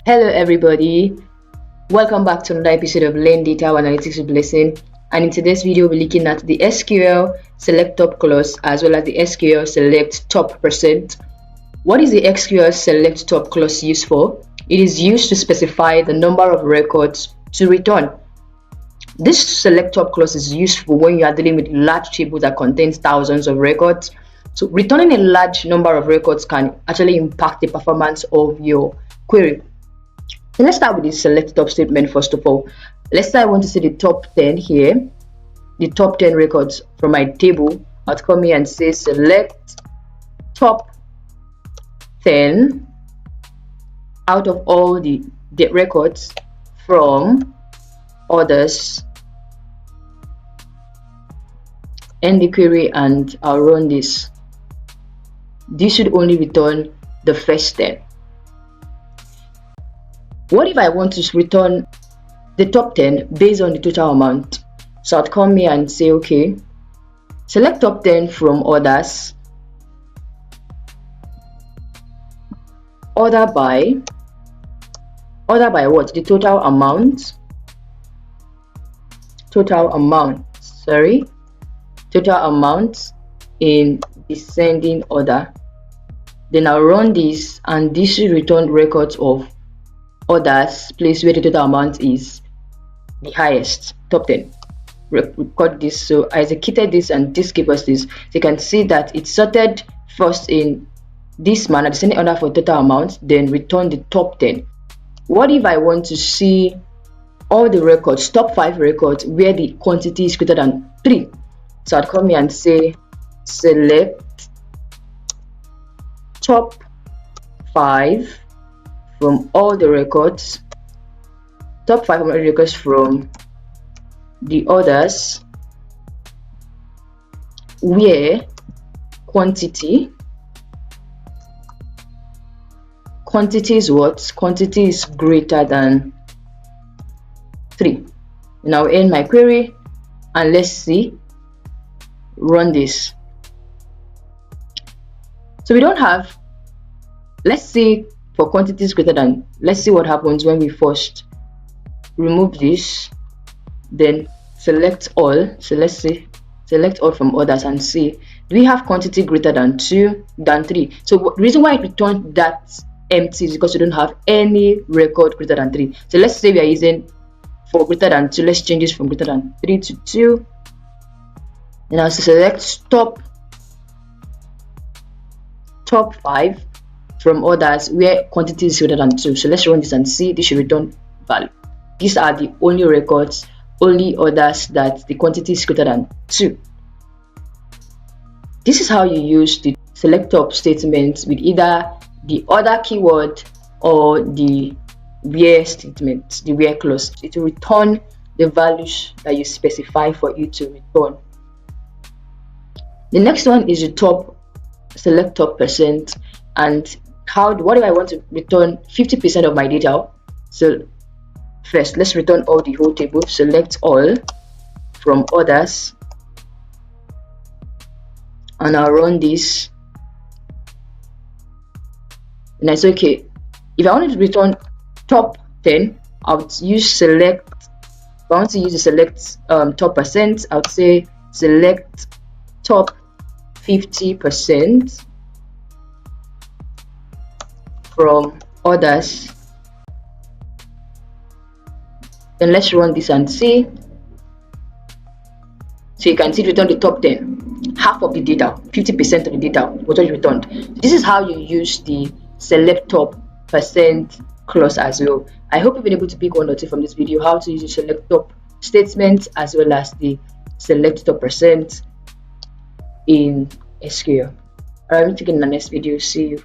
Hello everybody, welcome back to another episode of Learn Data Analytics with Blessing. And in today's video we're looking at the SQL select top clause as well as the SQL select top percent. What is the SQL select top clause used for? It is used to specify the number of records to return. This select top clause is useful when you are dealing with large tables that contains thousands of records. So returning a large number of records can actually impact the performance of your query. So let's start with the select top statement first of all. Let's say I want to see the top 10 here, the top 10 records from my table. I'll come here and say select top 10 out of all the records from others. End the query and I'll run this. This should only return the first 10. What if I want to return the top 10 based on the total amount? So I'd come here and say, okay, select top 10 from others, order by what? The total amount in descending order. Then I'll run this and this should return records of others place where the total amount is the highest, top 10. Record this. So I executed this and this gave us this. So you can see that it sorted first in this manner, descending order for total amount, then return the top 10. What if I want to see all the records, top 5 records where the quantity is greater than 3? So I'd come here and say select top 5 from all the records, top 500 records from the others where quantity is what? Quantity is greater than 3. Now end my query and let's see, run this. So we don't have, let's see, for quantities greater than, let's see what happens when we first remove this, then select all. So let's see, select all from others and see, do we have quantity greater than 2 than 3? So the reason why it returned that empty is because we don't have any record greater than 3. So let's say we are using for greater than 2. Let's change this from greater than 3 to 2. And I'll select top 5 from others where quantity is greater than 2. So let's run this and see, this should return value. These are the only records, only others that the quantity is greater than 2. This is how you use the select top statement with either the other keyword or the where statement, the where clause. It will return the values that you specify for you to return. The next one is the select top percent. And what if I want to return 50% of my data? So first let's return all the whole table. Select all from others and I'll run this and I say, okay, if I wanted to return top 10, I would use select. If I want to use the select top percent, I would say select top 50% from others. Then let's run this and see. So you can see return the top 10, half of the data, 50% of the data was just returned. This is how you use the select top percent clause as well. I hope you've been able to pick one or two from this video, how to use the select top statement as well as the select top percent in SQL. Alright, we'll meet again in the next video. See you.